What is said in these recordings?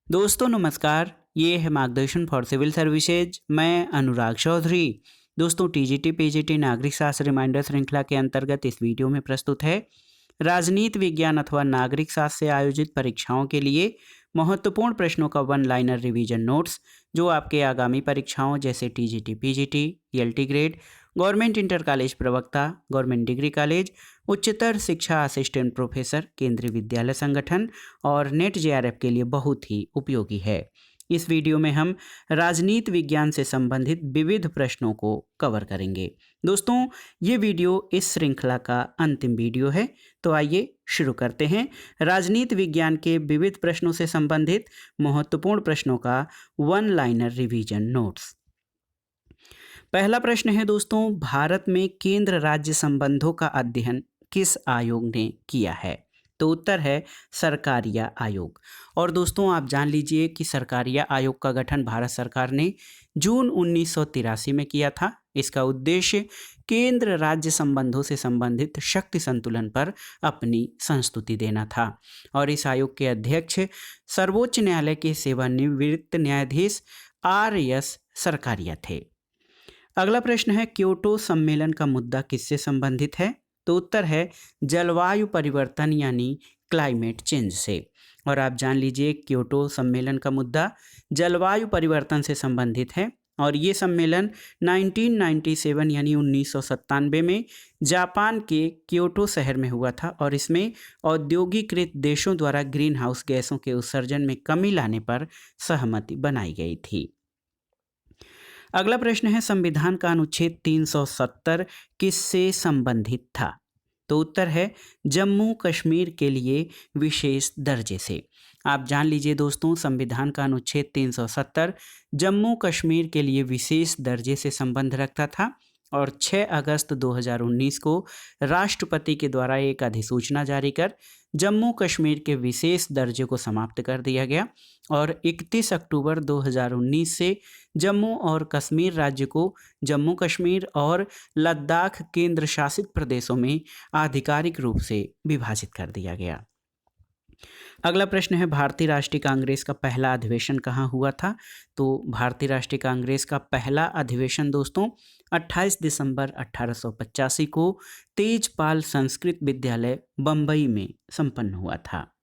दोस्तों नमस्कार। ये है मार्गदर्शन फॉर सिविल सर्विसेज। मैं अनुराग चौधरी। दोस्तों टीजीटी पीजीटी नागरिक शास्त्र रिमाइंडर श्रृंखला के अंतर्गत इस वीडियो में प्रस्तुत है राजनीति विज्ञान अथवा नागरिक शास्त्र से आयोजित परीक्षाओं के लिए महत्वपूर्ण प्रश्नों का वन लाइनर रिवीजन नोट्स, जो आपके आगामी परीक्षाओं जैसे TGT PGT, TLT grade, government inter college प्रवक्ता, गवर्नमेंट डिग्री कॉलेज, उच्चतर शिक्षा असिस्टेंट प्रोफेसर, केंद्रीय विद्यालय संगठन और नेट जेआरएफ के लिए बहुत ही उपयोगी है। इस वीडियो में हम राजनीति विज्ञान से संबंधित विविध प्रश्नों को कवर करेंगे। दोस्तों, ये वीडियो इस श्रृंखला का अंतिम वीडियो है, तो आइए शुरू करते हैं राजनीति विज्ञान के विविध प्रश्नों से संबंधित महत्वपूर्ण प्रश्नों का वन लाइनर रिवीजन नोट्स। पहला प्रश्न है दोस्तों, भारत में केंद्र राज्य संबंधों का अध्ययन किस आयोग ने किया है? तो उत्तर है सरकारिया आयोग। और दोस्तों आप जान लीजिए कि सरकारिया आयोग का गठन भारत सरकार ने जून 1983 में किया था। इसका उद्देश्य केंद्र राज्य संबंधों से संबंधित शक्ति संतुलन पर अपनी संस्तुति देना था। और इस आयोग के अध्यक्ष सर्वोच्च न्यायालय के सेवानिवृत्त न्यायाधीश आर.एस. सरकारिया थे। अगला प्रश्न है, क्योटो सम्मेलन का मुद्दा किससे संबंधित है? तो उत्तर है जलवायु परिवर्तन यानी क्लाइमेट चेंज से। और आप जान लीजिए क्योटो सम्मेलन का मुद्दा जलवायु परिवर्तन से संबंधित है। और ये सम्मेलन 1997 यानी 1997 में जापान के क्योटो शहर में हुआ था। और इसमें औद्योगिकृत देशों द्वारा ग्रीन हाउस गैसों के उत्सर्जन में कमी लाने पर सहमति बनाई गई थी। अगला प्रश्न है, संविधान का अनुच्छेद 370 किससे संबंधित था? तो उत्तर है जम्मू कश्मीर के लिए विशेष दर्जे से। आप जान लीजिए दोस्तों, संविधान का अनुच्छेद 370 जम्मू कश्मीर के लिए विशेष दर्जे से संबंध रखता था। और 6 अगस्त 2019 को राष्ट्रपति के द्वारा एक अधिसूचना जारी कर जम्मू कश्मीर के विशेष दर्जे को समाप्त कर दिया गया। और 31 अक्टूबर 2019 से जम्मू और कश्मीर राज्य को जम्मू कश्मीर और लद्दाख केंद्र शासित प्रदेशों में आधिकारिक रूप से विभाजित कर दिया गया। अगला प्रश्न है, भारतीय राष्ट्रीय कांग्रेस का पहला अधिवेशन कहाँ हुआ था? तो भारतीय राष्ट्रीय कांग्रेस का पहला अधिवेशन दोस्तों 28 दिसंबर 1885 को तेजपाल संस्कृत विद्यालय बम्बई में संपन्न हुआ था।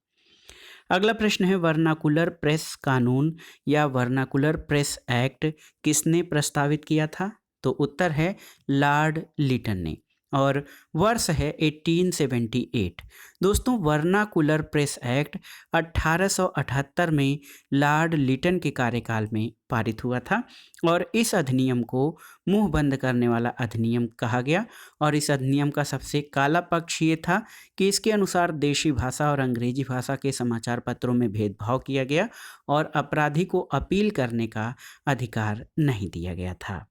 अगला प्रश्न है, वर्नाकुलर प्रेस कानून या वर्नाकुलर प्रेस एक्ट किसने प्रस्तावित किया था? तो उत्तर है लॉर्ड लिटन ने। और वर्ष है 1878। दोस्तों वर्नाकुलर प्रेस एक्ट 1878 में लॉर्ड लिटन के कार्यकाल में पारित हुआ था। और इस अधिनियम को मुंह बंद करने वाला अधिनियम कहा गया। और इस अधिनियम का सबसे काला पक्ष ये था कि इसके अनुसार देशी भाषा और अंग्रेजी भाषा के समाचार पत्रों में भेदभाव किया गया और अपराधी को अपील करने का अधिकार नहीं दिया गया था।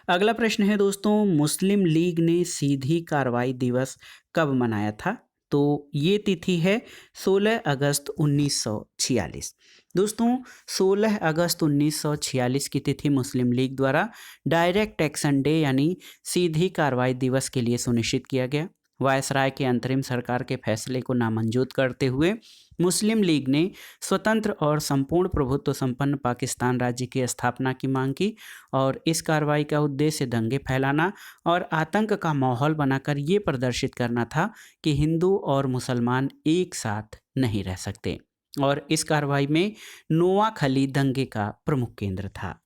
अगला प्रश्न है दोस्तों, मुस्लिम लीग ने सीधी कार्रवाई दिवस कब मनाया था? तो ये तिथि है 16 अगस्त 1946। दोस्तों 16 अगस्त 1946 की तिथि मुस्लिम लीग द्वारा डायरेक्ट एक्शन डे यानी सीधी कार्रवाई दिवस के लिए सुनिश्चित किया गया। वायसराय के अंतरिम सरकार के फैसले को नामंजूर करते हुए मुस्लिम लीग ने स्वतंत्र और संपूर्ण प्रभुत्व संपन्न पाकिस्तान राज्य की स्थापना की मांग की। और इस कार्रवाई का उद्देश्य दंगे फैलाना और आतंक का माहौल बनाकर ये प्रदर्शित करना था कि हिंदू और मुसलमान एक साथ नहीं रह सकते। और इस कार्रवाई में नोआखली दंगे का प्रमुख केंद्र था।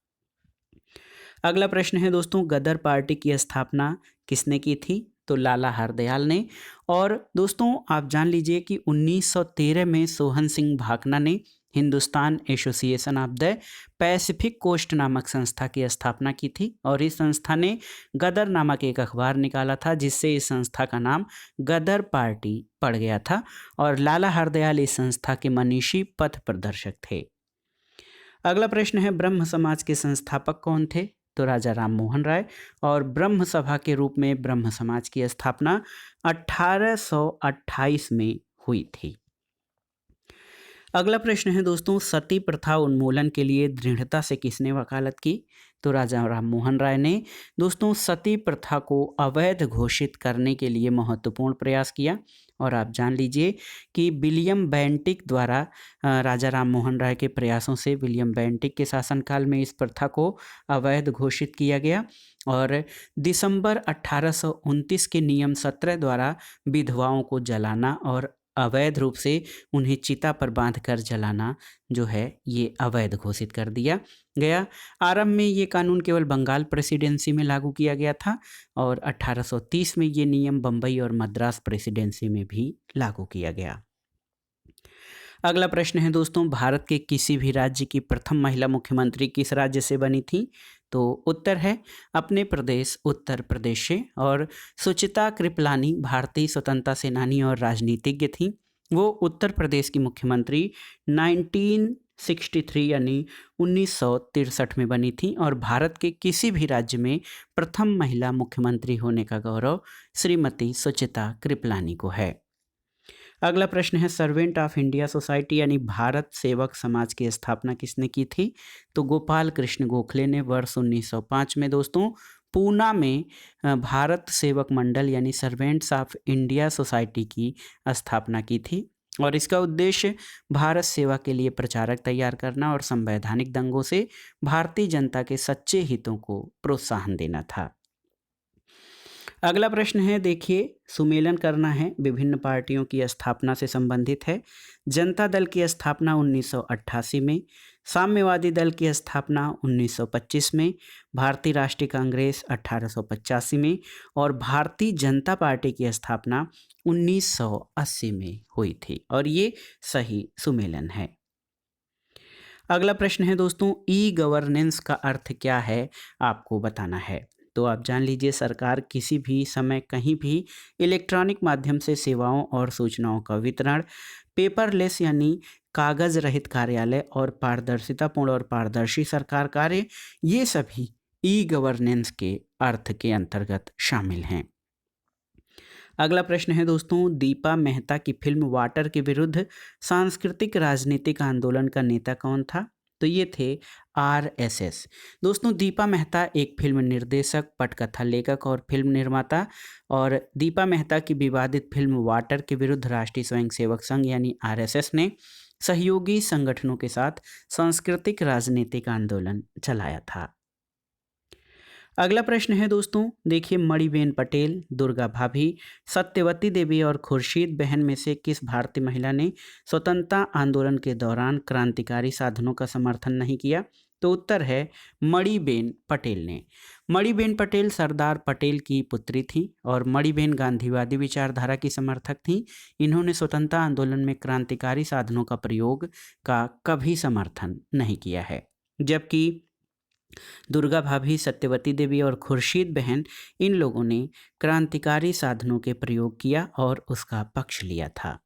अगला प्रश्न है दोस्तों, गदर पार्टी की स्थापना किसने की थी? तो लाला हरदयाल ने। और दोस्तों आप जान लीजिए कि 1913 में सोहन सिंह भाकना ने Hindustan association of the Pacific coast नामक संस्था की स्थापना की थी। और इस संस्था ने गदर नामक एक अखबार निकाला था, जिससे इस संस्था का नाम गदर पार्टी पड़ गया था। और लाला हरदयाल इस संस्था के मनीषी पथ प्रदर्शक थे। अगला प्रश्न है, ब्रह्म समाज के संस्थापक कौन थे? तो राजा राम मोहन राय। और ब्रह्म सभा के रूप में ब्रह्म समाज की स्थापना 1828 में हुई थी। अगला प्रश्न है दोस्तों, सती प्रथा उन्मूलन के लिए दृढ़ता से किसने वकालत की? तो राजा राममोहन राय ने। दोस्तों, सती प्रथा को अवैध घोषित करने के लिए महत्वपूर्ण प्रयास किया। और आप जान लीजिए कि विलियम बेंटिक द्वारा राजा राममोहन राय के प्रयासों से विलियम बेंटिक के शासनकाल में इस प्रथा को अवैध घोषित किया गया। और दिसंबर 1829 के नियम 17 द्वारा विधवाओं को जलाना और अवैध रूप से उन्हें चिता पर बांधकर जलाना जो है ये अवैध घोषित कर दिया गया। आरंभ में ये कानून केवल बंगाल प्रेसिडेंसी में लागू किया गया था और 1830 में ये नियम बम्बई और मद्रास प्रेसिडेंसी में भी लागू किया गया। अगला प्रश्न है दोस्तों, भारत के किसी भी राज्य की प्रथम महिला मुख्यमंत्री किस राज्य से बनी थी? तो उत्तर है अपने प्रदेश उत्तर प्रदेश से। और सुचिता कृपलानी भारतीय स्वतंत्रता सेनानी और राजनीतिज्ञ थी। वो उत्तर प्रदेश की मुख्यमंत्री 1963 यानी 1963 में बनी थी। और भारत के किसी भी राज्य में प्रथम महिला मुख्यमंत्री होने का गौरव श्रीमती सुचिता कृपलानी को है। अगला प्रश्न है, सर्वेंट ऑफ इंडिया सोसाइटी यानी भारत सेवक समाज की स्थापना किसने की थी? तो गोपाल कृष्ण गोखले ने वर्ष 1905 में दोस्तों पूना में भारत सेवक मंडल यानी सर्वेंट्स ऑफ इंडिया सोसाइटी की स्थापना की थी। और इसका उद्देश्य भारत सेवा के लिए प्रचारक तैयार करना और संवैधानिक दंगों से भारतीय जनता के सच्चे हितों को प्रोत्साहन देना था। अगला प्रश्न है, देखिए सुमेलन करना है, विभिन्न पार्टियों की स्थापना से संबंधित है। जनता दल की स्थापना 1988 में, साम्यवादी दल की स्थापना 1925 में, भारतीय राष्ट्रीय कांग्रेस 1885 में और भारतीय जनता पार्टी की स्थापना 1980 में हुई थी। और ये सही सुमेलन है। अगला प्रश्न है दोस्तों, ई गवर्नेंस का अर्थ क्या है आपको बताना है। तो आप जान लीजिए, सरकार किसी भी समय कहीं भी इलेक्ट्रॉनिक माध्यम से सेवाओं और सूचनाओं का वितरण, पेपरलेस यानी कागज रहित कार्यालय और पारदर्शितापूर्ण और पारदर्शी सरकार कार्य, ये सभी ई गवर्नेंस के अर्थ के अंतर्गत शामिल हैं। अगला प्रश्न है दोस्तों, दीपा मेहता की फिल्म वाटर के विरुद्ध सांस्कृतिक राजनीतिक आंदोलन का नेता कौन था? तो ये थे आरएसएस। दोस्तों, दीपा मेहता एक फिल्म निर्देशक, पटकथा लेखक और फिल्म निर्माता। और दीपा मेहता की विवादित फिल्म वाटर के विरुद्ध राष्ट्रीय स्वयंसेवक संघ यानी आरएसएस ने सहयोगी संगठनों के साथ सांस्कृतिक राजनीतिक आंदोलन चलाया था। अगला प्रश्न है दोस्तों, देखिए मणिबेन पटेल, दुर्गा भाभी, सत्यवती देवी और खुर्शीद बहन में से किस भारतीय महिला ने स्वतंत्रता आंदोलन के दौरान क्रांतिकारी साधनों का समर्थन नहीं किया? तो उत्तर है मणिबेन पटेल ने। मणिबेन पटेल सरदार पटेल की पुत्री थी और मणिबेन गांधीवादी विचारधारा की समर्थक थी। इन्होंने स्वतंत्रता आंदोलन में क्रांतिकारी साधनों का प्रयोग का कभी समर्थन नहीं किया है। जबकि दुर्गा भाभी, सत्यवती देवी और खुर्शीद बहन, इन लोगों ने क्रांतिकारी साधनों के प्रयोग किया और उसका पक्ष लिया था।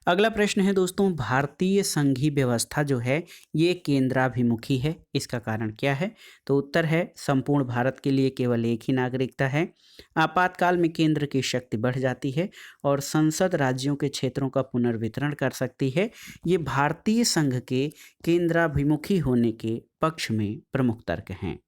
अगला प्रश्न है दोस्तों, भारतीय संघीय व्यवस्था जो है ये केंद्राभिमुखी है, इसका कारण क्या है? तो उत्तर है संपूर्ण भारत के लिए केवल एक ही नागरिकता है, आपातकाल में केंद्र की शक्ति बढ़ जाती है और संसद राज्यों के क्षेत्रों का पुनर्वितरण कर सकती है। ये भारतीय संघ के केंद्राभिमुखी होने के पक्ष में प्रमुख तर्क हैं।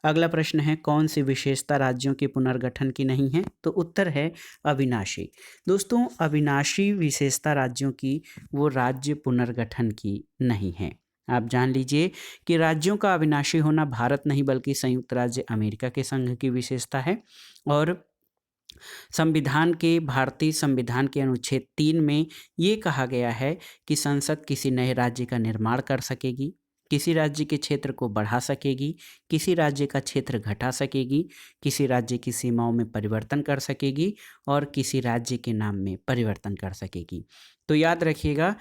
अगला प्रश्न है, कौन सी विशेषता राज्यों के पुनर्गठन की नहीं है? तो उत्तर है अविनाशी। दोस्तों, अविनाशी विशेषता राज्यों की वो राज्य पुनर्गठन की नहीं है। आप जान लीजिए कि राज्यों का अविनाशी होना भारत नहीं बल्कि संयुक्त राज्य अमेरिका के संघ की विशेषता है। और भारतीय संविधान के अनुच्छेद 3 में ये कहा गया है कि संसद किसी नए राज्य का निर्माण कर सकेगी, किसी राज्य के क्षेत्र को बढ़ा सकेगी, किसी राज्य का क्षेत्र घटा सकेगी, किसी राज्य की सीमाओं में परिवर्तन कर सकेगी और किसी राज्य के नाम में परिवर्तन कर सकेगी। तो याद रखिएगा,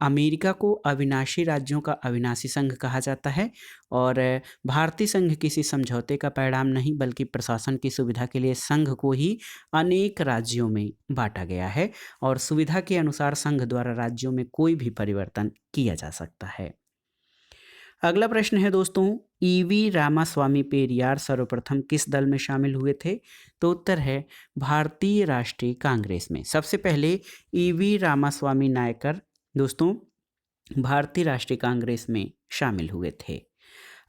अमेरिका को अविनाशी राज्यों का अविनाशी संघ कहा जाता है और भारतीय संघ किसी समझौते का परिणाम नहीं बल्कि प्रशासन की सुविधा के लिए संघ को ही अनेक राज्यों में बांटा गया है और सुविधा के अनुसार संघ द्वारा राज्यों में कोई भी परिवर्तन किया जा सकता है। अगला प्रश्न है दोस्तों, ईवी रामास्वामी पेरियार सर्वप्रथम किस दल में शामिल हुए थे? तो उत्तर है भारतीय राष्ट्रीय कांग्रेस में। सबसे पहले ईवी रामास्वामी नायकर दोस्तों भारतीय राष्ट्रीय कांग्रेस में शामिल हुए थे।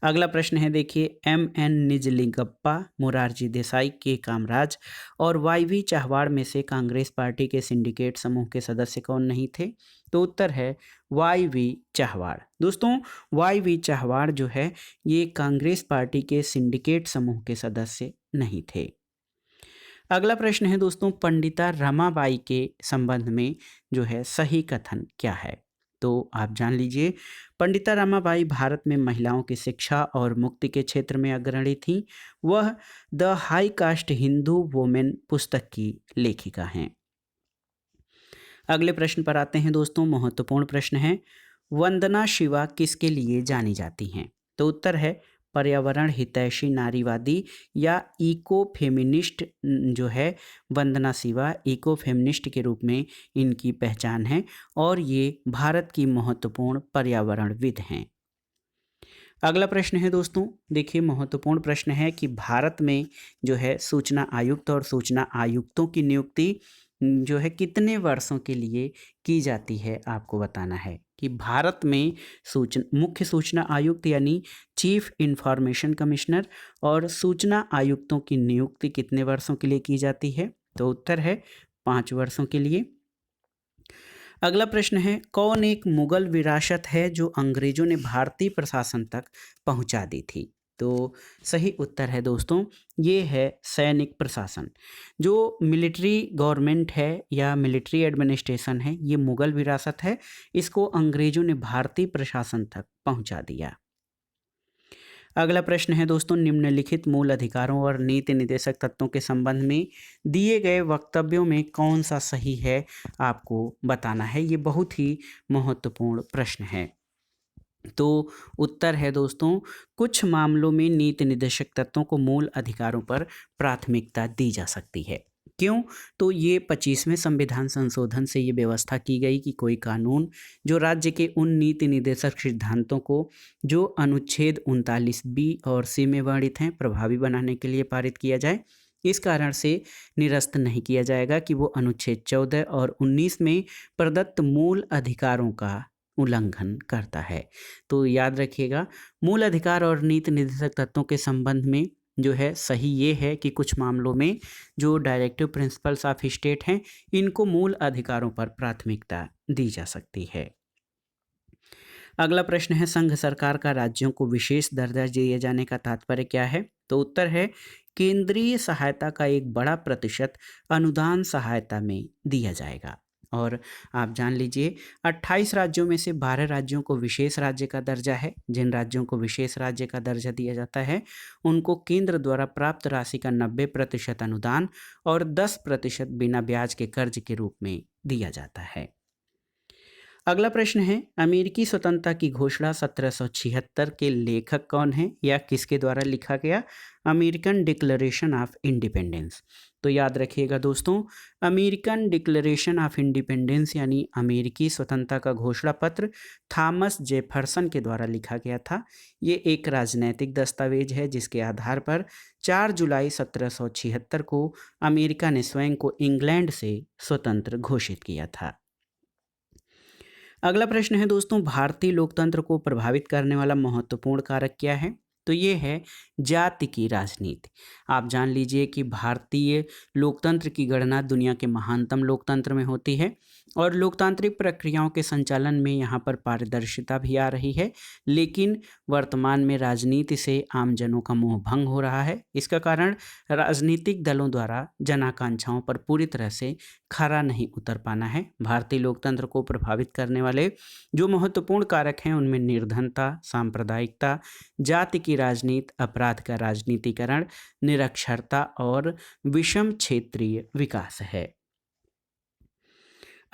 अगला प्रश्न है, देखिए, एम.एन. निजलिंगप्पा, मोरारजी देसाई, के कामराज और वाई.वी. चाहवाड़ में से कांग्रेस पार्टी के सिंडिकेट समूह के सदस्य कौन नहीं थे? तो उत्तर है वाई.वी. चाहवाड़। दोस्तों वाई.वी. चाहवाड़ जो है ये कांग्रेस पार्टी के सिंडिकेट समूह के सदस्य नहीं थे। अगला प्रश्न है दोस्तों, पंडिता रमाबाई के संबंध में जो है सही कथन क्या है? तो आप जान लीजिए, पंडिता रमाबाई भारत में महिलाओं की शिक्षा और मुक्ति के क्षेत्र में अग्रणी थीं। वह the high cast Hindu women पुस्तक की लेखिका हैं। अगले प्रश्न पर आते हैं दोस्तों, महत्वपूर्ण प्रश्न है, वंदना शिवा किसके लिए जानी जाती हैं? तो उत्तर है पर्यावरण हितैषी नारीवादी या इको फेमिनिस्ट जो है वंदना शिवा इको फेमिनिस्ट के रूप में इनकी पहचान है और ये भारत की महत्वपूर्ण पर्यावरणविद हैं। अगला प्रश्न है दोस्तों, देखिए महत्वपूर्ण प्रश्न है कि भारत में जो है सूचना आयुक्त और सूचना आयुक्तों की नियुक्ति जो है कितने वर्षों के लिए की जाती है? आपको बताना है कि भारत में मुख्य सूचना आयुक्त यानी चीफ इंफॉर्मेशन कमिश्नर और सूचना आयुक्तों की नियुक्ति कितने वर्षों के लिए की जाती है? तो उत्तर है 5 वर्षों के लिए। अगला प्रश्न है, कौन एक मुगल विरासत है जो अंग्रेजों ने भारतीय प्रशासन तक पहुंचा दी थी? तो सही उत्तर है दोस्तों, ये है सैनिक प्रशासन। जो मिलिट्री गवर्नमेंट है या मिलिट्री एडमिनिस्ट्रेशन है, ये मुगल विरासत है। इसको अंग्रेजों ने भारतीय प्रशासन तक पहुंचा दिया। अगला प्रश्न है दोस्तों, निम्नलिखित मूल अधिकारों और नीति निर्देशक तत्वों के संबंध में दिए गए वक्तव्यों में कौन सा सही है? आपको बताना है। ये बहुत ही महत्वपूर्ण प्रश्न है। तो उत्तर है दोस्तों, कुछ मामलों में नीति निर्देशक तत्वों को मूल अधिकारों पर प्राथमिकता दी जा सकती है। क्यों? तो ये 25वें संविधान संशोधन से ये व्यवस्था की गई कि कोई कानून जो राज्य के उन नीति निर्देशक सिद्धांतों को जो अनुच्छेद 39B और C में वर्णित हैं प्रभावी बनाने के लिए पारित किया जाए। इस कारण से निरस्त नहीं किया जाएगा कि वो अनुच्छेद 14 और 19 में प्रदत्त मूल अधिकारों का उल्लंघन करता है। तो याद रखिएगा, मूल अधिकार और नीति निर्देशक तत्वों के संबंध में जो है सही ये है कि कुछ मामलों में जो डायरेक्टिव प्रिंसिपल्स ऑफ स्टेट हैं इनको मूल अधिकारों पर प्राथमिकता दी जा सकती है। अगला प्रश्न है, संघ सरकार का राज्यों को विशेष दर्जा दिए जाने का तात्पर्य क्या है? तो उत्तर है केंद्रीय सहायता का एक बड़ा प्रतिशत अनुदान सहायता में दिया जाएगा। और आप जान लीजिए 28 राज्यों में से 12 राज्यों को विशेष राज्य का दर्जा है। जिन राज्यों को विशेष राज्य का दर्जा दिया जाता है उनको केंद्र द्वारा प्राप्त राशि का 90% अनुदान और 10% बिना ब्याज के कर्ज के रूप में दिया जाता है। अगला प्रश्न है, अमेरिकी स्वतंत्रता की घोषणा 1776 के लेखक कौन है या किसके द्वारा लिखा गया? American declaration of independence. तो याद रखिएगा दोस्तों, अमेरिकन डिक्लेरेशन ऑफ इंडिपेंडेंस यानी अमेरिकी स्वतंत्रता का घोषणा पत्र थॉमस जेफरसन के द्वारा लिखा गया था। ये एक राजनैतिक दस्तावेज है जिसके आधार पर 4 जुलाई 1776 को अमेरिका ने स्वयं को इंग्लैंड से स्वतंत्र घोषित किया था। अगला प्रश्न है दोस्तों, भारतीय लोकतंत्र को प्रभावित करने वाला महत्वपूर्ण कारक क्या है? तो ये है जाति की राजनीति। आप जान लीजिए कि भारतीय लोकतंत्र की गणना दुनिया के महानतम लोकतंत्र में होती है और लोकतांत्रिक प्रक्रियाओं के संचालन में यहाँ पर पारदर्शिता भी आ रही है, लेकिन वर्तमान में राजनीति से आमजनों का मोह भंग हो रहा है। इसका कारण राजनीतिक दलों द्वारा जन आकांक्षाओं पर पूरी तरह से खरा नहीं उतर पाना है। भारतीय लोकतंत्र को प्रभावित करने वाले जो महत्वपूर्ण कारक हैं उनमें निर्धनता, सांप्रदायिकता, जाति की राजनीति, अपराध का राजनीतिकरण, निरक्षरता और विषम क्षेत्रीय विकास है।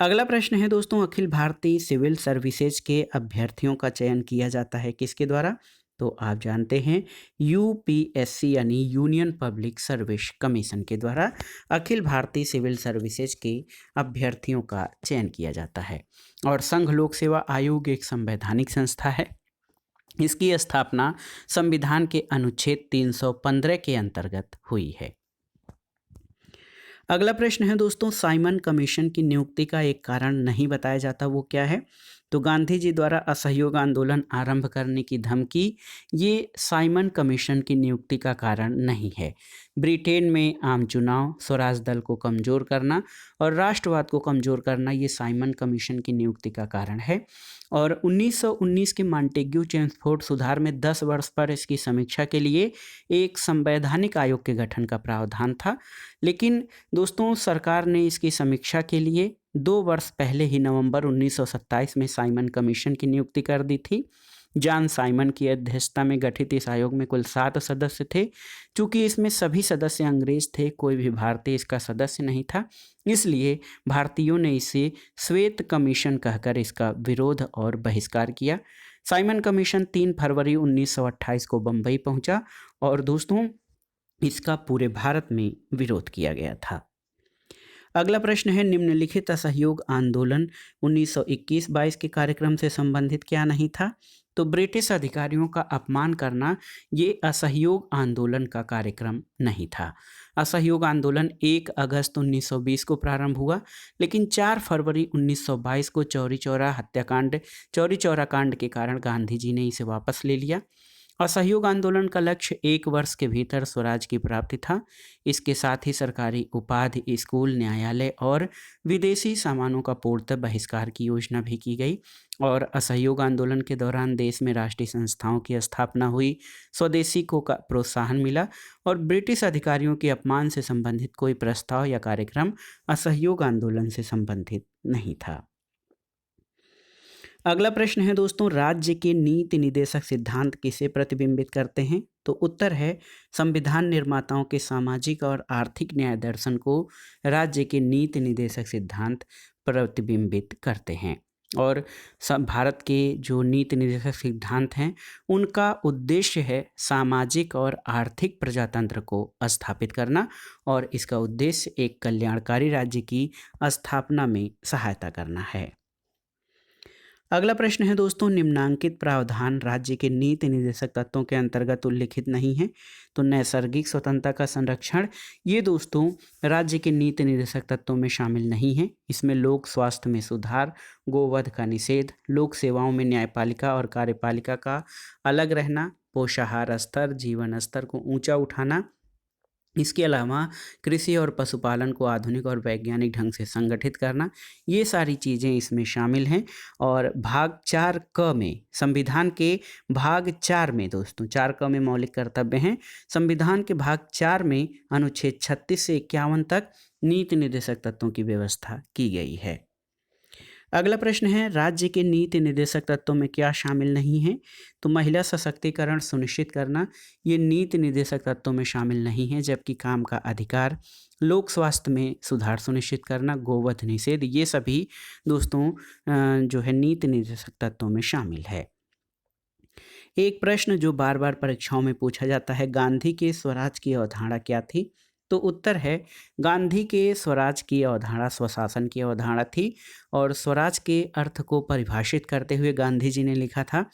अगला प्रश्न है दोस्तों, अखिल भारतीय सिविल सर्विसेज के अभ्यर्थियों का चयन किया जाता है किसके द्वारा? तो आप जानते हैं यूपीएससी यानी यूनियन पब्लिक सर्विस कमीशन के द्वारा अखिल भारतीय सिविल सर्विसेज के अभ्यर्थियों का चयन किया जाता है। और संघ लोक सेवा आयोग एक संवैधानिक संस्था है। इसकी स्थापना संविधान के अनुच्छेद 315 के अंतर्गत हुई है। अगला प्रश्न है दोस्तों, साइमन कमीशन की नियुक्ति का एक कारण नहीं बताया जाता, वो क्या है? तो गांधी जी द्वारा असहयोग आंदोलन आरंभ करने की धमकी, ये साइमन कमीशन की नियुक्ति का कारण नहीं है। ब्रिटेन में आम चुनाव, स्वराज दल को कमज़ोर करना और राष्ट्रवाद को कमज़ोर करना, ये साइमन कमीशन की नियुक्ति का कारण है। और 1919 के मॉन्टेग्यू चेम्सफोर्ड सुधार में 10 वर्ष पर इसकी समीक्षा के लिए एक संवैधानिक आयोग के गठन का प्रावधान था, लेकिन दोस्तों सरकार ने इसकी समीक्षा के लिए 2 वर्ष पहले ही नवंबर 1927 में साइमन कमीशन की नियुक्ति कर दी थी। जॉन साइमन की अध्यक्षता में गठित इस आयोग में कुल 7 सदस्य थे। चूंकि इसमें सभी सदस्य अंग्रेज थे, कोई भी भारतीय इसका सदस्य नहीं था, इसलिए भारतीयों ने इसे श्वेत कमीशन कहकर इसका विरोध और बहिष्कार किया। साइमन कमीशन 3 फरवरी 1928 को बम्बई पहुंचा और दोस्तों इसका पूरे भारत में विरोध किया गया था। अगला प्रश्न है, निम्नलिखित असहयोग आंदोलन 1921-22 के कार्यक्रम से संबंधित क्या नहीं था? तो ब्रिटिश अधिकारियों का अपमान करना ये असहयोग आंदोलन का कार्यक्रम नहीं था। असहयोग आंदोलन 1 अगस्त 1920 को प्रारंभ हुआ, लेकिन 4 फरवरी 1922 को चौरी चौरा कांड के कारण गांधी जी ने इसे वापस ले लिया। असहयोग आंदोलन का लक्ष्य 1 वर्ष के भीतर स्वराज की प्राप्ति था। इसके साथ ही सरकारी उपाधि, स्कूल, न्यायालय और विदेशी सामानों का पूर्णतः बहिष्कार की योजना भी की गई। और असहयोग आंदोलन के दौरान देश में राष्ट्रीय संस्थाओं की स्थापना हुई, स्वदेशी को का प्रोत्साहन मिला और ब्रिटिश अधिकारियों के अपमान से संबंधित कोई प्रस्ताव या कार्यक्रम असहयोग आंदोलन से संबंधित नहीं था। अगला प्रश्न है दोस्तों, राज्य के नीति निदेशक सिद्धांत किसे प्रतिबिंबित करते हैं? तो उत्तर है, संविधान निर्माताओं के सामाजिक और आर्थिक न्याय दर्शन को राज्य के नीति निदेशक सिद्धांत प्रतिबिंबित करते हैं। और भारत के जो नीति निदेशक सिद्धांत हैं उनका उद्देश्य है सामाजिक और आर्थिक प्रजातंत्र को स्थापित करना और इसका उद्देश्य एक कल्याणकारी राज्य की स्थापना में सहायता करना है। अगला प्रश्न है दोस्तों, निम्नांकित प्रावधान राज्य के नीति निर्देशक तत्वों के अंतर्गत उल्लिखित नहीं है। तो नैसर्गिक स्वतंत्रता का संरक्षण, ये दोस्तों राज्य के नीति निर्देशक तत्वों में शामिल नहीं है। इसमें लोक स्वास्थ्य में सुधार, गोवध का निषेध, लोक सेवाओं में न्यायपालिका और कार्यपालिका का अलग रहना, पोषाहार स्तर, जीवन स्तर को ऊंचा उठाना, इसके अलावा कृषि और पशुपालन को आधुनिक और वैज्ञानिक ढंग से संगठित करना, ये सारी चीज़ें इसमें शामिल हैं। और भाग 4 क में, संविधान के भाग 4 में दोस्तों 4 क में मौलिक कर्तव्य हैं। संविधान के भाग 4 में अनुच्छेद 36 से 51 तक नीति निर्देशक तत्वों की व्यवस्था की गई है। अगला प्रश्न है, राज्य के नीति निर्देशक तत्वों में क्या शामिल नहीं है? तो महिला सशक्तिकरण सुनिश्चित करना, ये नीति निर्देशक तत्वों में शामिल नहीं है, जबकि काम का अधिकार, लोक स्वास्थ्य में सुधार सुनिश्चित करना, गोवध निषेध, ये सभी दोस्तों जो है नीति निर्देशक तत्वों में शामिल है। एक प्रश्न जो बार बार परीक्षाओं में पूछा जाता है, गांधी के स्वराज की अवधारणा क्या थी? तो उत्तर है, गांधी के स्वराज की अवधारणा स्वशासन की अवधारणा थी। और स्वराज के अर्थ को परिभाषित करते हुए गांधी जी ने लिखा था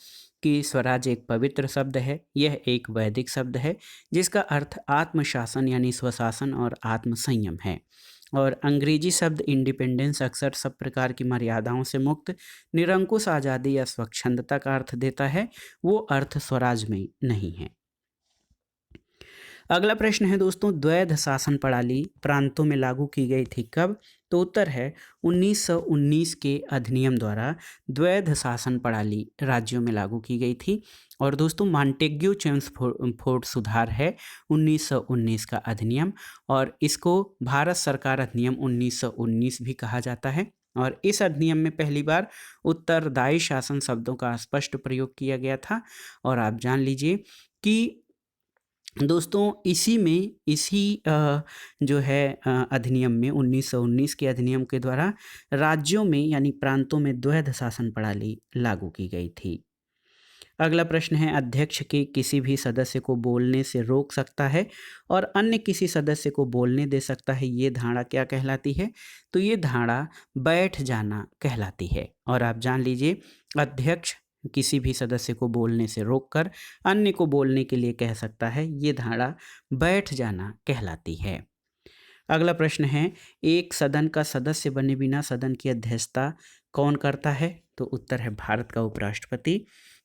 कि स्वराज एक पवित्र शब्द है, यह एक वैदिक शब्द है जिसका अर्थ आत्मशासन यानी स्वशासन और आत्मसंयम है। और अंग्रेजी शब्द इंडिपेंडेंस अक्सर सब प्रकार की मर्यादाओं से मुक्त, निरंकुश आज़ादी या स्वच्छंदता का अर्थ देता है, वो अर्थ स्वराज में नहीं है। अगला प्रश्न है दोस्तों, द्वैध शासन प्रणाली प्रांतों में लागू की गई थी कब? तो उत्तर है, 1919 के अधिनियम द्वारा द्वैध शासन प्रणाली राज्यों में लागू की गई थी। और दोस्तों मॉन्टेग्यू चेम्सफोर्ड सुधार है 1919 का अधिनियम, और इसको भारत सरकार अधिनियम 1919 भी कहा जाता है। और इस अधिनियम में पहली बार उत्तरदायी शासन शब्दों का स्पष्ट प्रयोग किया गया था। और आप जान लीजिए कि दोस्तों इसी जो है अधिनियम में 1919 के अधिनियम के द्वारा राज्यों में यानी प्रांतों में द्वैध शासन प्रणाली लागू की गई थी। अगला प्रश्न है, अध्यक्ष के किसी भी सदस्य को बोलने से रोक सकता है और अन्य किसी सदस्य को बोलने दे सकता है, ये धारणा क्या कहलाती है? तो ये धारणा बैठ जाना कहलाती है। और आप जान लीजिए, अध्यक्ष किसी भी सदस्य को बोलने से रोककर अन्य को बोलने के लिए कह सकता है, ये धारणा बैठ जाना कहलाती है। अगला प्रश्न है, एक सदन का सदस्य बने बिना सदन की अध्यक्षता कौन करता है? तो उत्तर है भारत का उपराष्ट्रपति,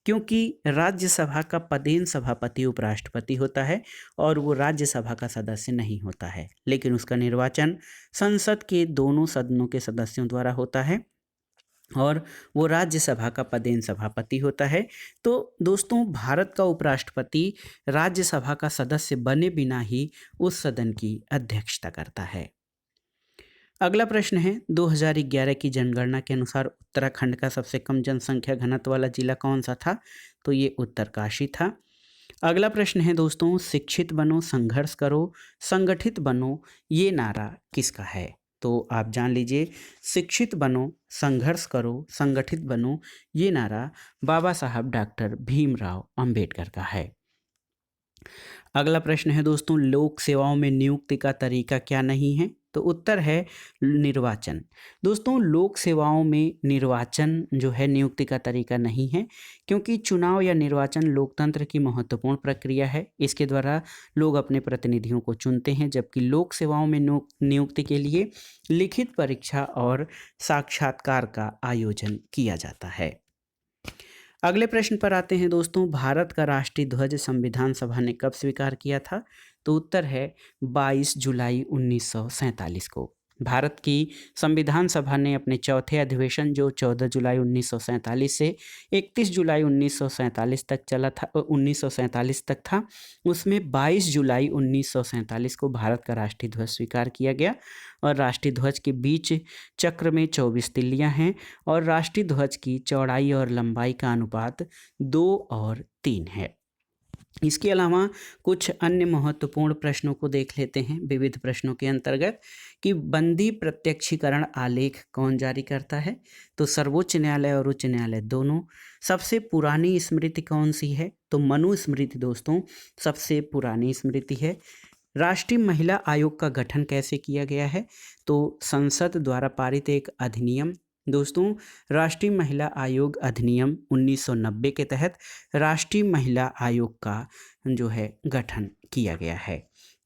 क्योंकि राज्यसभा का पदेन सभापति उपराष्ट्रपति होता है और वो राज्यसभा का सदस्य नहीं होता है, लेकिन उसका निर्वाचन संसद के दोनों सदनों के सदस्यों द्वारा होता है और वो राज्यसभा का पदेन सभापति होता है। तो दोस्तों, भारत का उपराष्ट्रपति राज्यसभा का सदस्य बने बिना ही उस सदन की अध्यक्षता करता है। अगला प्रश्न है, 2011 की जनगणना के अनुसार उत्तराखंड का सबसे कम जनसंख्या घनत्व वाला जिला कौन सा था? तो ये उत्तरकाशी था। अगला प्रश्न है दोस्तों, शिक्षित बनो, संघर्ष करो, संगठित बनो, ये नारा किसका है? तो आप जान लीजिए, शिक्षित बनो, संघर्ष करो, संगठित बनो, ये नारा बाबा साहब डॉक्टर भीमराव अंबेडकर का है। अगला प्रश्न है दोस्तों, लोक सेवाओं में नियुक्ति का तरीका क्या नहीं है? तो उत्तर है निर्वाचन। दोस्तों, लोक सेवाओं में निर्वाचन जो है नियुक्ति का तरीका नहीं है, क्योंकि चुनाव या निर्वाचन लोकतंत्र की महत्वपूर्ण प्रक्रिया है। इसके द्वारा लोग अपने प्रतिनिधियों को चुनते हैं, जबकि लोक सेवाओं में नियुक्ति के लिए लिखित परीक्षा और साक्षात्कार का आयोजन किया जाता है। अगले प्रश्न पर आते हैं दोस्तों, भारत का राष्ट्रीय ध्वज संविधान सभा ने कब स्वीकार किया था? तो उत्तर है 22 जुलाई 1947 को। भारत की संविधान सभा ने अपने चौथे अधिवेशन, जो 14 जुलाई 1947 से 31 जुलाई 1947 तक चला था, 1947 तक था, उसमें 22 जुलाई 1947 को भारत का राष्ट्रीय ध्वज स्वीकार किया गया और राष्ट्रीय ध्वज के बीच चक्र में 24 तिल्लियां हैं और राष्ट्रीय ध्वज की चौड़ाई और लंबाई का अनुपात 2 और 3 है। इसके अलावा कुछ अन्य महत्वपूर्ण प्रश्नों को देख लेते हैं विविध प्रश्नों के अंतर्गत, कि बंदी प्रत्यक्षीकरण आलेख कौन जारी करता है? तो सर्वोच्च न्यायालय और उच्च न्यायालय दोनों। सबसे पुरानी स्मृति कौन सी है? तो मनुस्मृति दोस्तों सबसे पुरानी स्मृति है। राष्ट्रीय महिला आयोग का गठन कैसे किया गया है? तो संसद द्वारा पारित एक अधिनियम। दोस्तों, राष्ट्रीय महिला आयोग अधिनियम 1990 के तहत राष्ट्रीय महिला आयोग का जो है गठन किया गया है।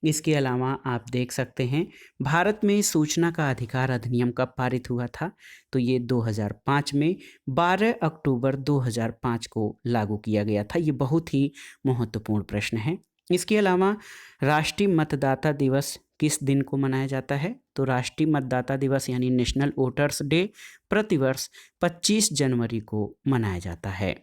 इसके अलावा आप देख सकते हैं, भारत में सूचना का अधिकार अधिनियम कब पारित हुआ था? तो ये 2005 में 12 अक्टूबर 2005 को लागू किया गया था। ये बहुत ही महत्वपूर्ण प्रश्न है। इसके अलावा राष्ट्रीय मतदाता दिवस किस दिन को मनाया जाता है? तो राष्ट्रीय मतदाता दिवस यानी नेशनल वोटर्स डे प्रतिवर्ष 25 जनवरी को मनाया जाता है।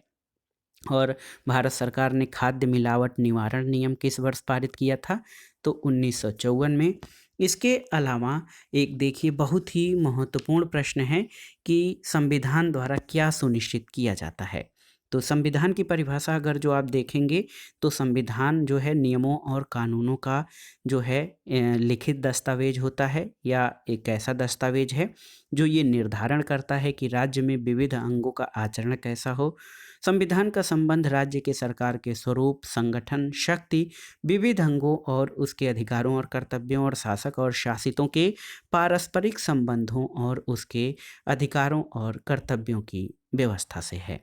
और भारत सरकार ने खाद्य मिलावट निवारण नियम किस वर्ष पारित किया था? तो 1954 में। इसके अलावा एक देखिए बहुत ही महत्वपूर्ण प्रश्न है कि संविधान द्वारा क्या सुनिश्चित किया जाता है? तो संविधान की परिभाषा अगर जो आप देखेंगे, तो संविधान जो है नियमों और कानूनों का जो है लिखित दस्तावेज होता है, या एक ऐसा दस्तावेज है जो ये निर्धारण करता है कि राज्य में विविध अंगों का आचरण कैसा हो। संविधान का संबंध राज्य के सरकार के स्वरूप, संगठन, शक्ति, विविध अंगों और उसके अधिकारों और कर्तव्यों और शासक और शासितों के पारस्परिक संबंधों और उसके अधिकारों और कर्तव्यों की व्यवस्था से है।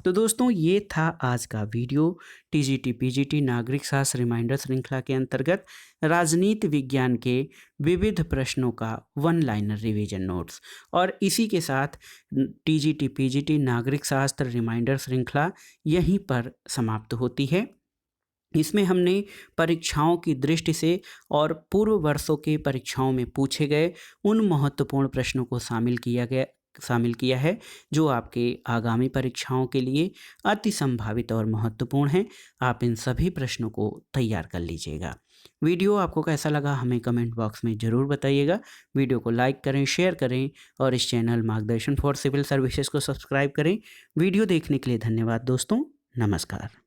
तो दोस्तों, ये था आज का वीडियो टीजीटी पीजीटी नागरिक शास्त्र रिमाइंडर श्रृंखला के अंतर्गत राजनीति विज्ञान के विविध प्रश्नों का वन लाइनर रिवीजन नोट्स। और इसी के साथ टीजीटी पीजीटी नागरिक शास्त्र रिमाइंडर श्रृंखला यहीं पर समाप्त होती है। इसमें हमने परीक्षाओं की दृष्टि से और पूर्व वर्षों के परीक्षाओं में पूछे गए उन महत्वपूर्ण प्रश्नों को शामिल किया है जो आपके आगामी परीक्षाओं के लिए अति संभावित और महत्वपूर्ण हैं। आप इन सभी प्रश्नों को तैयार कर लीजिएगा। वीडियो आपको कैसा लगा हमें कमेंट बॉक्स में ज़रूर बताइएगा। वीडियो को लाइक करें, शेयर करें और इस चैनल मार्गदर्शन फॉर सिविल सर्विसेज को सब्सक्राइब करें। वीडियो देखने के लिए धन्यवाद दोस्तों। नमस्कार।